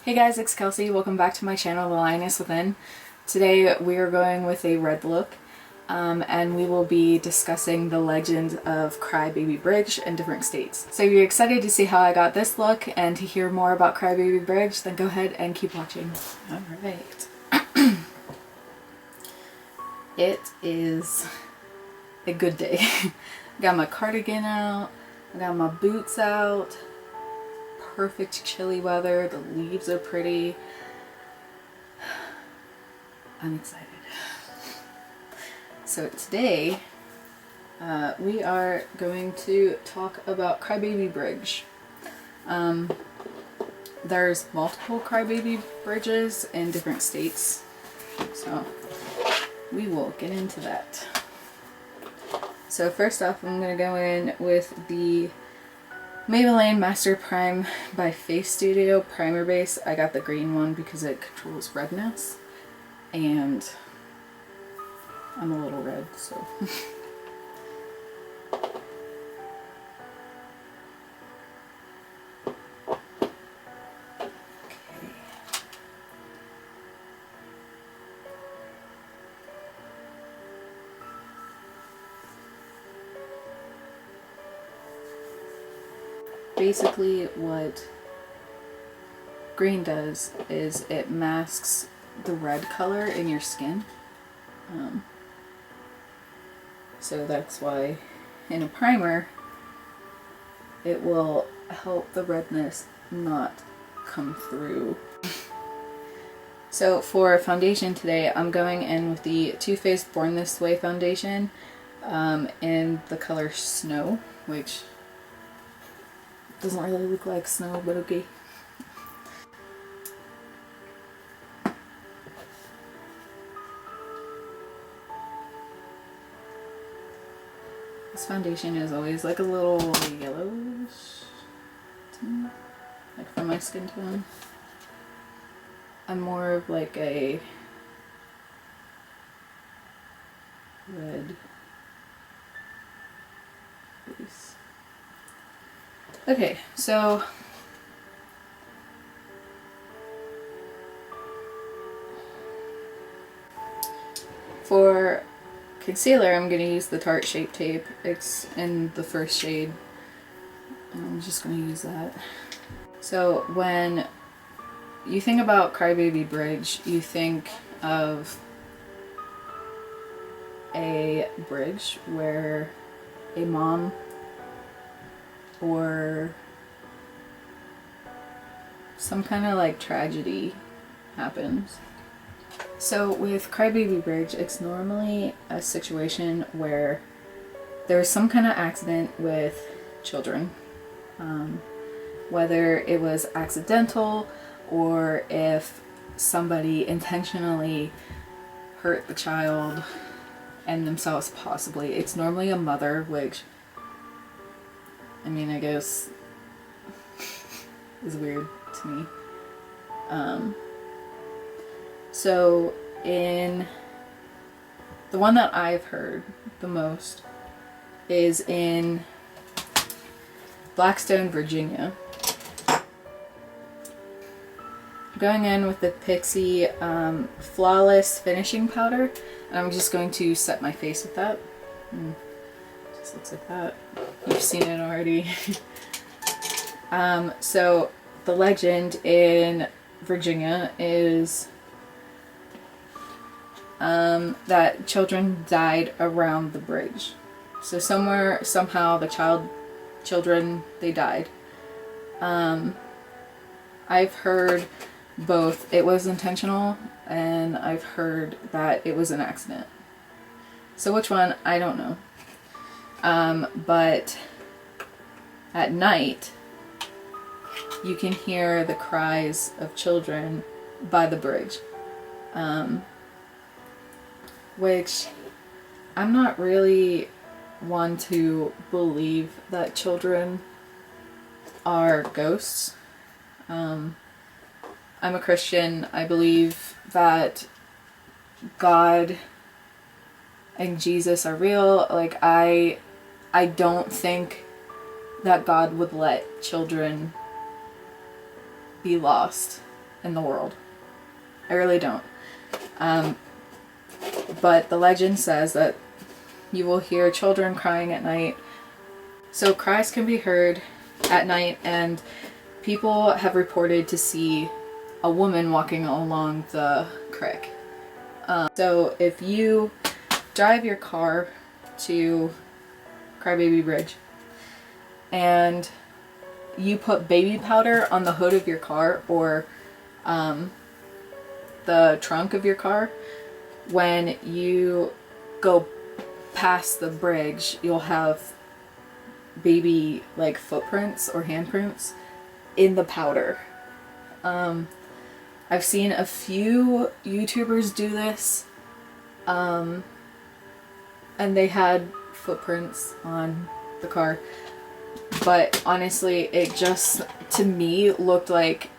Hey guys, it's Kelsey. Welcome back to my channel, The Lioness Within. Today we are going with a red look, and we will be discussing the legend of Crybaby Bridge in different states. So if you're excited to see how I got this look and to hear more about Crybaby Bridge, then go ahead and keep watching. Alright. It is a good day. I got my cardigan out, I got my boots out. Perfect chilly weather, the leaves are pretty. I'm excited. So today we are going to talk about Crybaby Bridge. There's multiple Crybaby Bridges in different states, so we will get into that. So first off, I'm going to go in with the Maybelline Master Prime by Face Studio primer base. I got the green one because it controls redness, and I'm a little red, so. Basically what green does is it masks the red color in your skin. So that's why in a primer it will help the redness not come through. So for foundation today, I'm going in with the Too Faced Born This Way foundation in the color Snow, which doesn't really look like snow, but okay. This foundation is always like a little yellowish to me, like for my skin tone. I'm more of like a red base. Okay, so for concealer, I'm going to use the Tarte Shape Tape. It's in the first shade. I'm just going to use that. So when you think about Crybaby Bridge, you think of a bridge where a mom or some kind of like tragedy happens. So with Crybaby Bridge, it's normally a situation where there's some kind of accident with children, whether it was accidental or if somebody intentionally hurt the child and themselves possibly. It's normally a mother, which, I mean, I guess is weird to me. So in the one that I've heard the most is in Blackstone, Virginia. I'm going in with the Pixie Flawless Finishing Powder, and I'm just going to set my face with that. Just looks like that. You've seen it already. So the legend in Virginia is that children died around the bridge. So somehow the children, they died. I've heard both it was intentional and I've heard that it was an accident. So which one, I don't know. But at night, you can hear the cries of children by the bridge. Which I'm not really one to believe that children are ghosts. I'm a Christian. I believe that God and Jesus are real. Like, I don't think that God would let children be lost. in the world. I really don't. But the legend says that you will hear children crying at night. So cries can be heard at night, and people have reported to see a woman walking along the creek. So if you drive your car to Crybaby Bridge and you put baby powder on the hood of your car or the trunk of your car, when you go past the bridge, you'll have baby like footprints or handprints in the powder. I've seen a few YouTubers do this, and they had footprints on the car, but honestly it just, to me, looked like,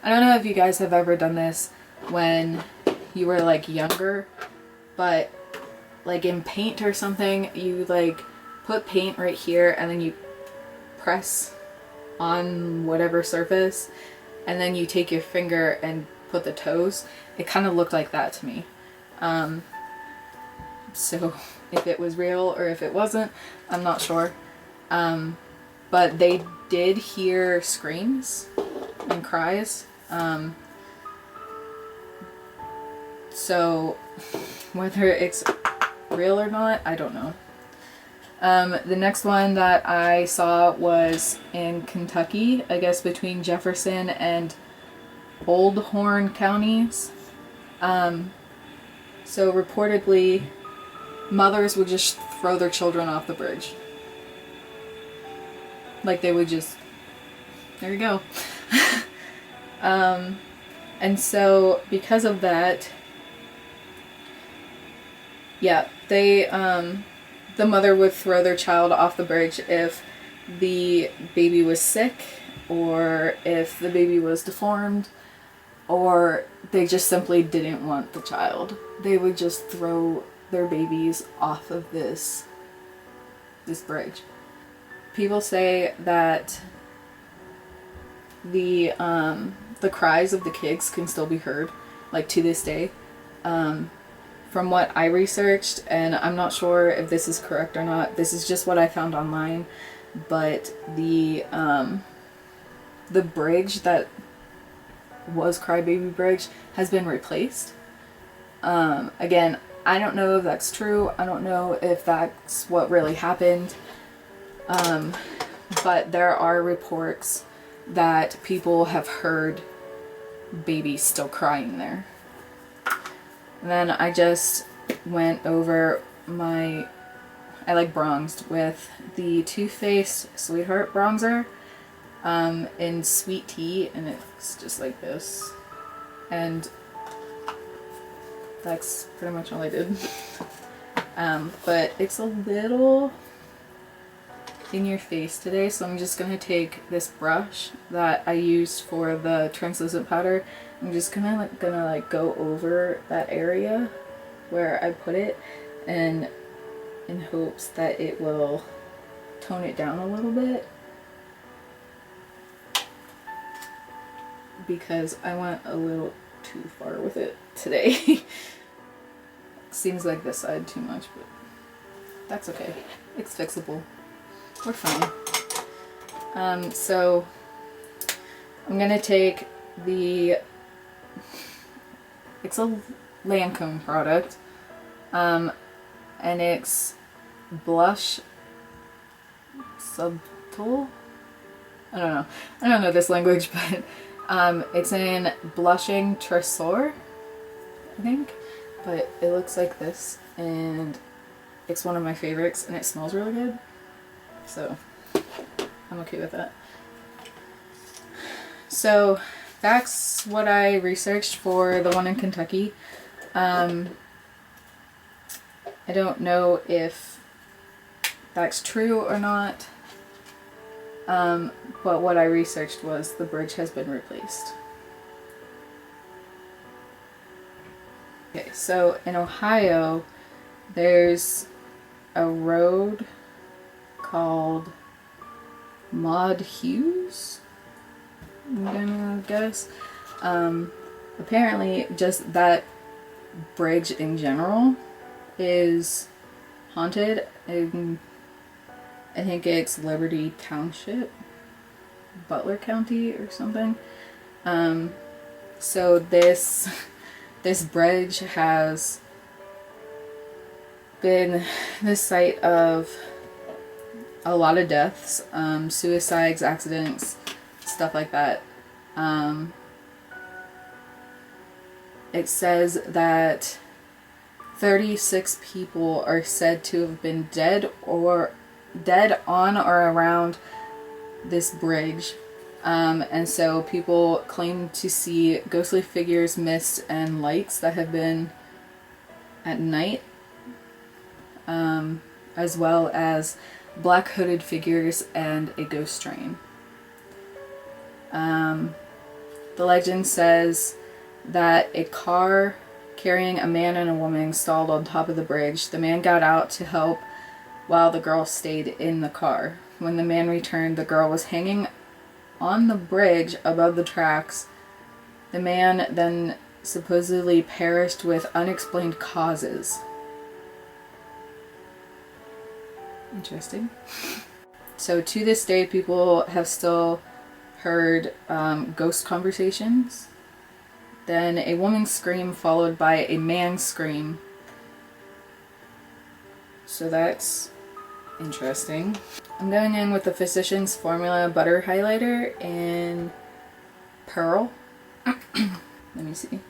I don't know if you guys have ever done this when you were like younger, but like in paint or something, you like put paint right here and then you press on whatever surface and then you take your finger and put the toes. It kind of looked like that to me. So if it was real or if it wasn't, I'm not sure. But they did hear screams and cries. So whether it's real or not, I don't know. The next one that I saw was in Kentucky, I guess between Jefferson and Old Horn counties. So reportedly, mothers would just throw their children off the bridge. Like they would just, there you go. And so because of that, yeah, they, the mother would throw their child off the bridge if the baby was sick, or if the baby was deformed, or they just simply didn't want the child. They would just throw their babies off of this bridge. People say that the cries of the kids can still be heard, like to this day. From what I researched, and I'm not sure if this is correct or not, this is just what I found online, but the bridge that was Crybaby Bridge has been replaced. Again, I don't know if that's true. I don't know if that's what really happened. But there are reports that people have heard babies still crying there. And then I just went over I like bronzed with the Too Faced Sweetheart Bronzer in Sweet Tea, and it's just like this. And that's pretty much all I did. But it's a little in your face today, so I'm just gonna take this brush that I used for the translucent powder. I'm just gonna go over that area where I put it, and in hopes that it will tone it down a little bit, because I went a little too far with it today. Seems like this side too much, but that's okay. It's fixable. We're fine. So I'm gonna take it's a Lancome product, and it's Blush Subtle. I don't know this language, but it's in Blushing Tresor, I think, but it looks like this, and it's one of my favorites, and it smells really good, so I'm okay with that. So that's what I researched for the one in Kentucky. I don't know if that's true or not, but what I researched was the bridge has been replaced. Okay, so in Ohio, there's a road called Maud Hughes. I'm gonna guess. Apparently just that bridge in general is haunted. I think it's Liberty Township, Butler County or something. So this bridge has been the site of a lot of deaths, suicides, accidents, stuff like that. It says that 36 people are said to have been dead on or around this bridge. And so people claim to see ghostly figures, mists, and lights that have been at night, as well as black hooded figures and a ghost train. The legend says that a car carrying a man and a woman stalled on top of the bridge. The man got out to help while the girl stayed in the car. When the man returned, the girl was hanging on the bridge above the tracks. The man then supposedly perished with unexplained causes. Interesting. So to this day, people have still heard ghost conversations. Then a woman's scream followed by a man's scream. So that's interesting. I'm going in with the Physicians Formula Butter Highlighter in Pearl. Let me see.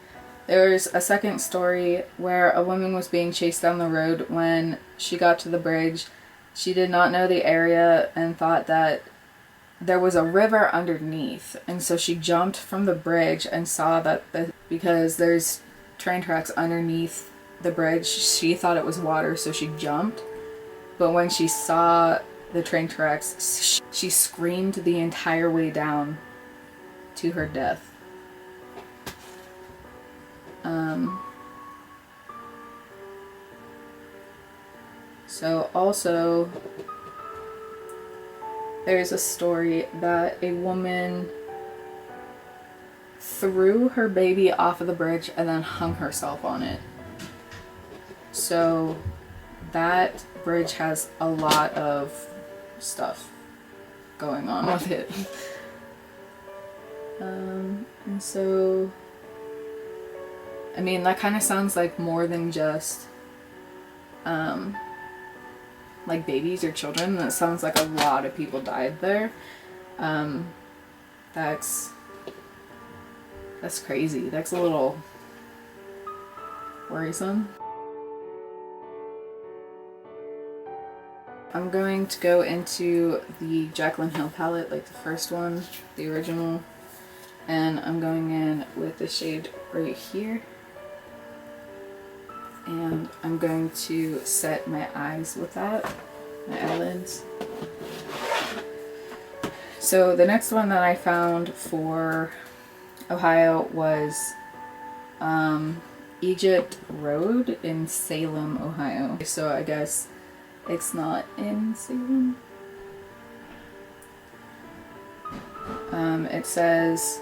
There's a second story where a woman was being chased down the road. When she got to the bridge, she did not know the area and thought that there was a river underneath. And so she jumped from the bridge and saw that because there's train tracks underneath the bridge, she thought it was water, so she jumped. But when she saw the train tracks, she screamed the entire way down to her death. So also, there's a story that a woman threw her baby off of the bridge and then hung herself on it. So that bridge has a lot of stuff going on with it. And so, I mean, that kind of sounds like more than just like babies or children. That sounds like a lot of people died there. That's crazy. That's a little worrisome. I'm going to go into the Jaclyn Hill palette, like the first one, the original, and I'm going in with the shade right here. And I'm going to set my eyes with that, my eyelids. So the next one that I found for Ohio was Egypt Road in Salem, Ohio. So I guess it's not in Salem. It says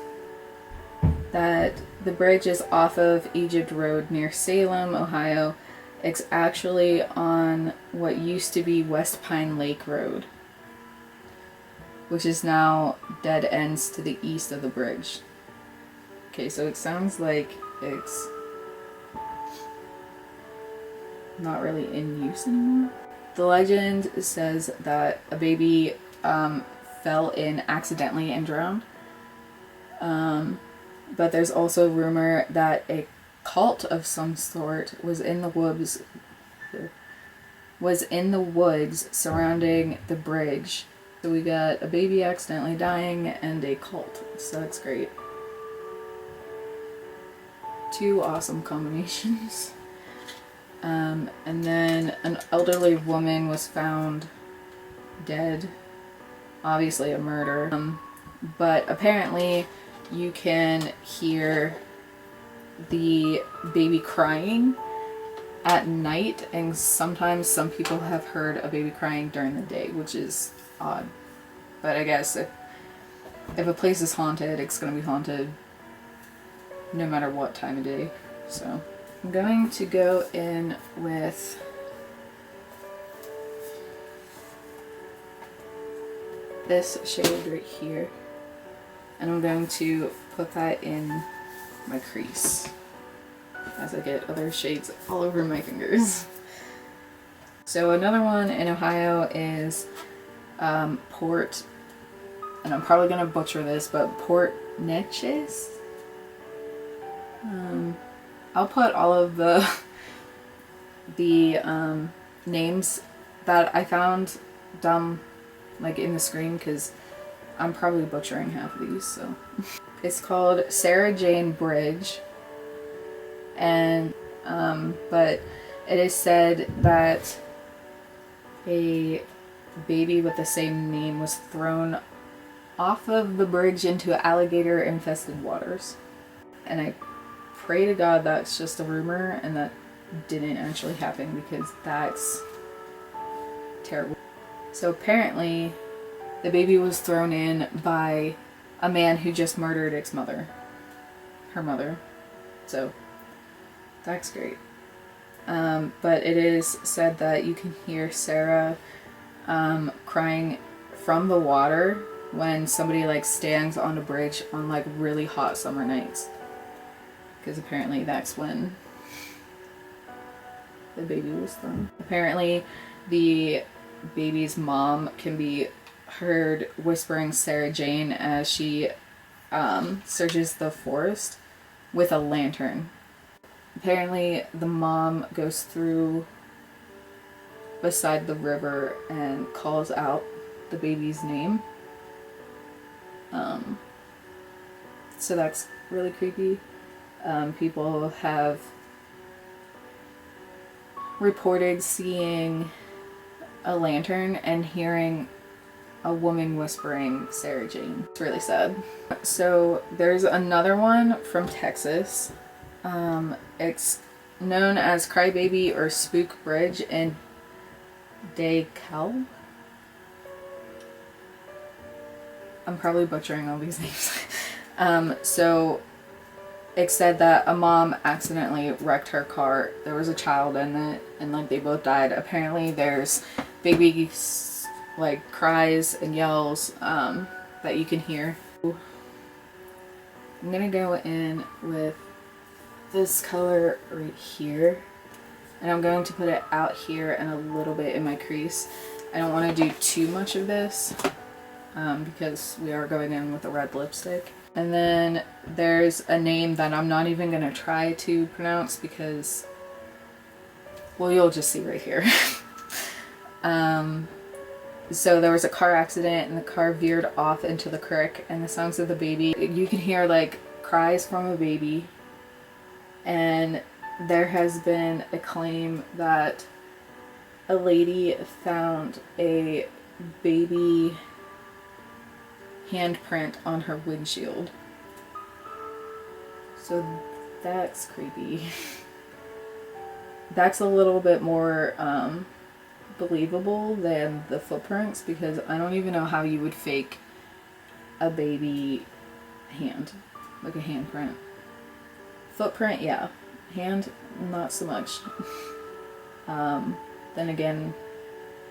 that the bridge is off of Egypt Road near Salem, Ohio. It's actually on what used to be West Pine Lake Road, which is now dead ends to the east of the bridge. Okay, so it sounds like it's not really in use anymore. The legend says that a baby fell in accidentally and drowned. But there's also rumor that a cult of some sort was in the woods surrounding the bridge. So we got a baby accidentally dying and a cult. So that's great. Two awesome combinations. And then an elderly woman was found dead. Obviously a murder. But apparently you can hear the baby crying at night, and sometimes some people have heard a baby crying during the day, which is odd. But I guess if a place is haunted, it's gonna be haunted no matter what time of day. So I'm going to go in with this shade right here, and I'm going to put that in my crease as I get other shades all over my fingers. So another one in Ohio is Port, and I'm probably gonna butcher this, but Port Neches. I'll put all of the names that I found down like in the screen, because I'm probably butchering half of these. So it's called Sarah Jane Bridge, and but it is said that a baby with the same name was thrown off of the bridge into alligator infested waters, and I pray to God that's just a rumor and that didn't actually happen, because that's terrible. So apparently the baby was thrown in by a man who just murdered her mother. So that's great. But it is said that you can hear Sarah crying from the water when somebody like stands on a bridge on like really hot summer nights, because apparently that's when the baby was thrown. Apparently the baby's mom can be heard whispering Sarah Jane as she searches the forest with a lantern. Apparently the mom goes through beside the river and calls out the baby's name. So that's really creepy. People have reported seeing a lantern and hearing a woman whispering Sarah Jane. It's really sad. So there's another one from Texas. It's known as Crybaby or Spook Bridge in DeKalb. I'm probably butchering all these names. So it said that a mom accidentally wrecked her car. There was a child in it, and like they both died. Apparently there's baby like cries and yells that you can hear. I'm gonna go in with this color right here, and I'm going to put it out here and a little bit in my crease. I don't want to do too much of this because we are going in with a red lipstick. And then there's a name that I'm not even going to try to pronounce because, well, you'll just see right here. So there was a car accident and the car veered off into the creek, and the sounds of the baby, you can hear like cries from a baby. And there has been a claim that a lady found a baby handprint on her windshield. So that's creepy. That's a little bit more believable than the footprints, because I don't even know how you would fake a baby hand, like a handprint. Footprint, yeah. Hand, not so much. Then again,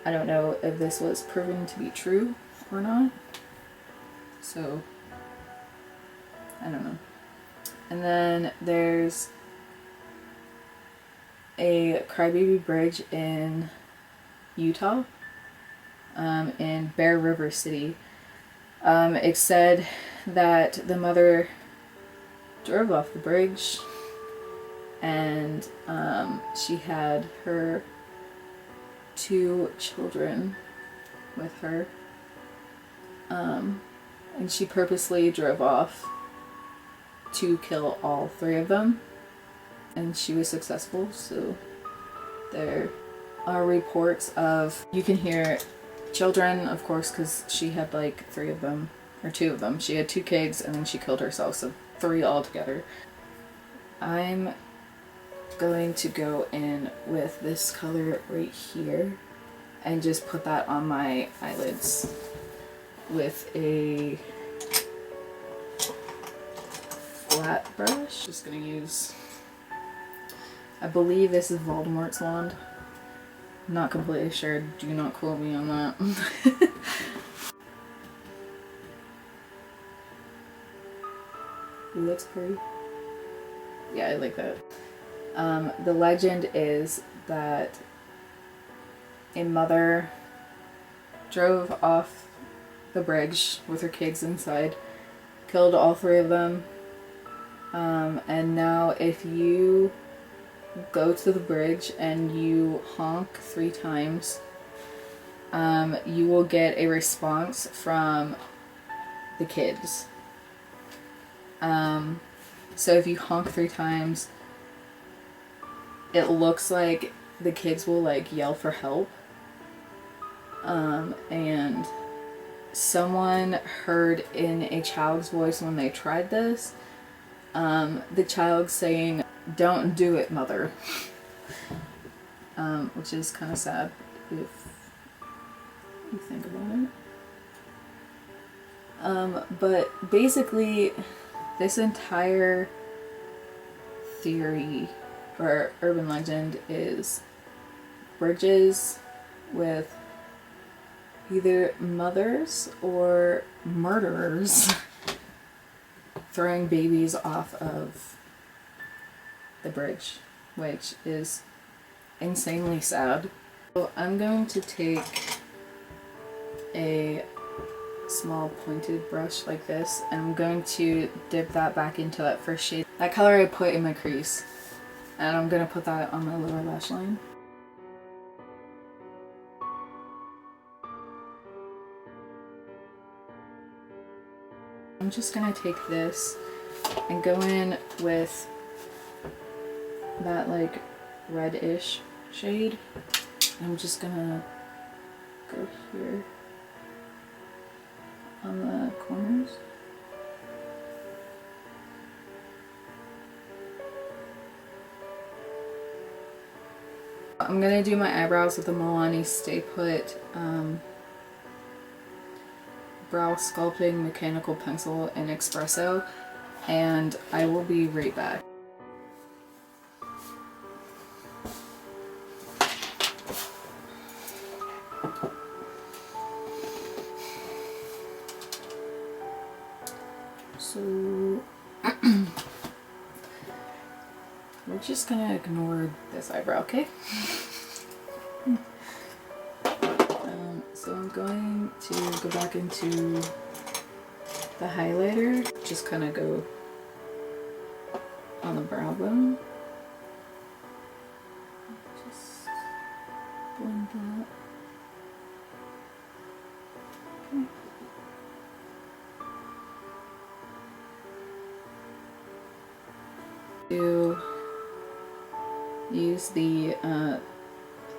I don't know if this was proven to be true or not. So, I don't know. And then there's a Crybaby Bridge in Utah, in Bear River City. It said that the mother drove off the bridge, and she had her 2 children with her, and she purposely drove off to kill all 3 of them, and she was successful. So there are reports of, you can hear children, of course, because she had like 3 of them, or 2 of them. She had 2 kids and then she killed herself, so 3 altogether. I'm going to go in with this color right here and just put that on my eyelids with a flat brush. Just gonna use, I believe this is Voldemort's wand. I'm not completely sure, do not quote me on that. It looks pretty. Yeah, I like that. The legend is that a mother drove off the bridge with her kids inside, killed all 3 of them, and now if you go to the bridge and you honk 3 times, you will get a response from the kids. So if you honk 3 times, it looks like the kids will like yell for help. And someone heard in a child's voice when they tried this, the child saying, "Don't do it, mother." Which is kind of sad if you think about it. But basically, this entire theory or urban legend is bridges with either mothers or murderers throwing babies off of the bridge, which is insanely sad. So I'm going to take a small pointed brush like this, and I'm going to dip that back into that first shade. That color I put in my crease, and I'm going to put that on my lower lash line. I'm just going to take this and go in with that like reddish shade. I'm just going to go here on the corners. I'm going to do my eyebrows with the Milani Stay Put brow sculpting mechanical pencil in espresso, and I will be right back. So we're just gonna ignore this eyebrow, okay? So I'm going to go back into the highlighter, just kind of go on the brow bone. Just blend that. Okay. To use the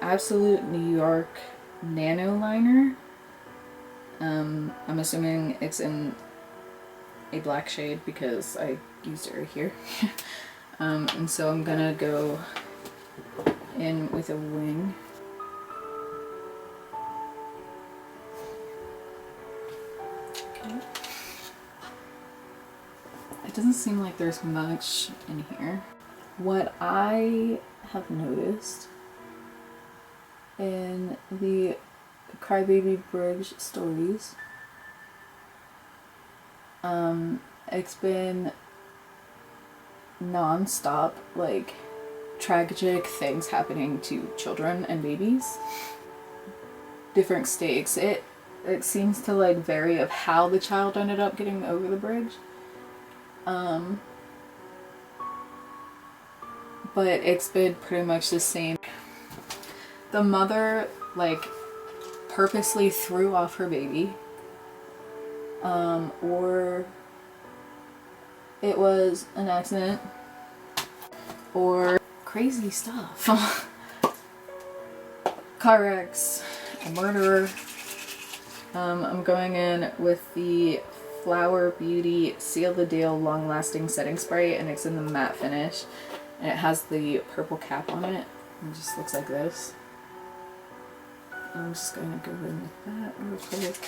Absolute New York Nano Liner. I'm assuming it's in a black shade because I used it right here. And so I'm gonna go in with a wing. Okay. It doesn't seem like there's much in here. What I have noticed in the Crybaby Bridge stories, it's been non-stop, like, tragic things happening to children and babies. Different stakes. It seems to like vary of how the child ended up getting over the bridge. But it's been pretty much the same. The mother like purposely threw off her baby, or it was an accident, or crazy stuff. Car wrecks, a murderer. I'm going in with the Flower Beauty Seal the Deal Long Lasting Setting Spray, and it's in the matte finish, and it has the purple cap on it. It just looks like this. I'm just going to go in with that real quick.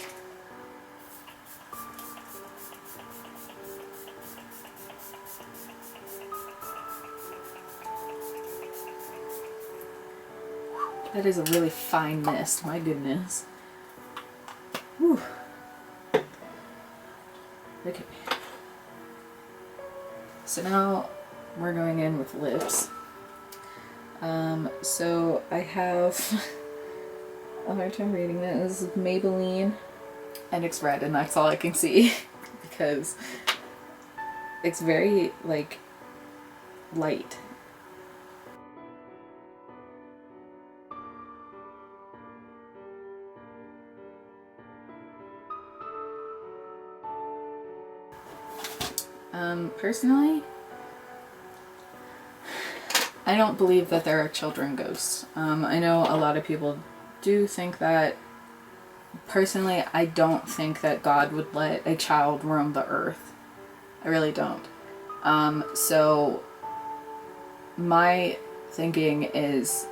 That is a really fine mist, my goodness. Whew. Okay. So now we're going in with lips. So I have a hard time reading it. This is Maybelline, and it's red, and that's all I can see because it's very like light. Personally, I don't believe that there are children ghosts. I know a lot of people do think that. Personally, I don't think that God would let a child roam the earth. I really don't. So my thinking is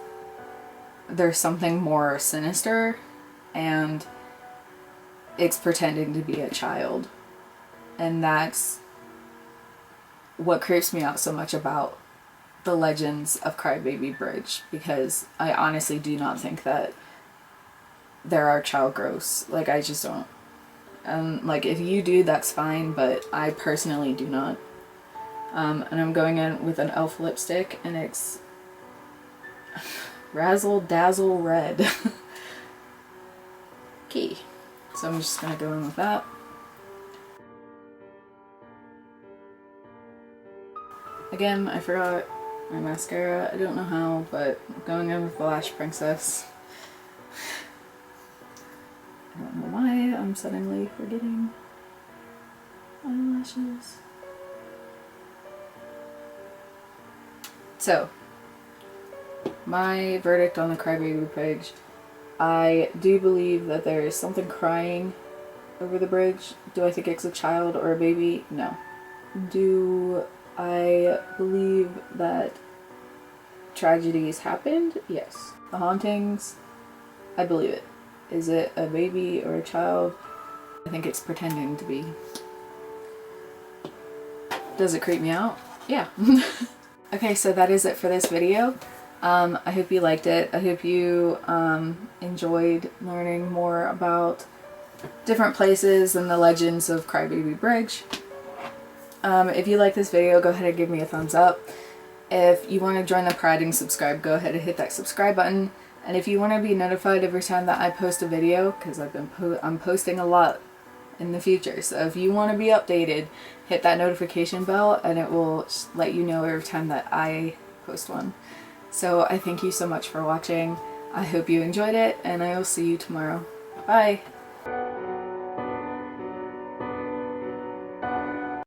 there's something more sinister, and it's pretending to be a child. And that's what creeps me out so much about the legends of Crybaby Bridge, because I honestly do not think that there are child ghosts. Like, I just don't. Like, if you do, that's fine, but I personally do not. And I'm going in with an e.l.f. lipstick, and it's Razzle Dazzle Red. Okay, so I'm just gonna go in with that. Again, I forgot my mascara. I don't know how, but I'm going in with the Lash Princess. I don't know why I'm suddenly forgetting eyelashes. So, my verdict on the Crybaby Bridge. I do believe that there is something crying over the bridge. Do I think it's a child or a baby? No. Do I believe that tragedies happened? Yes. The hauntings? I believe it. Is it a baby or a child? I think it's pretending to be. Does it creep me out? Yeah. Okay, so that is it for this video. I hope you liked it. I hope you enjoyed learning more about different places and the legends of Crybaby Bridge. If you like this video, go ahead and give me a thumbs up. If you want to join the Pride and subscribe, go ahead and hit that subscribe button. And if you want to be notified every time that I post a video, because I'm posting a lot in the future, so if you want to be updated, hit that notification bell and it will let you know every time that I post one. So I thank you so much for watching. I hope you enjoyed it, and I will see you tomorrow. Bye!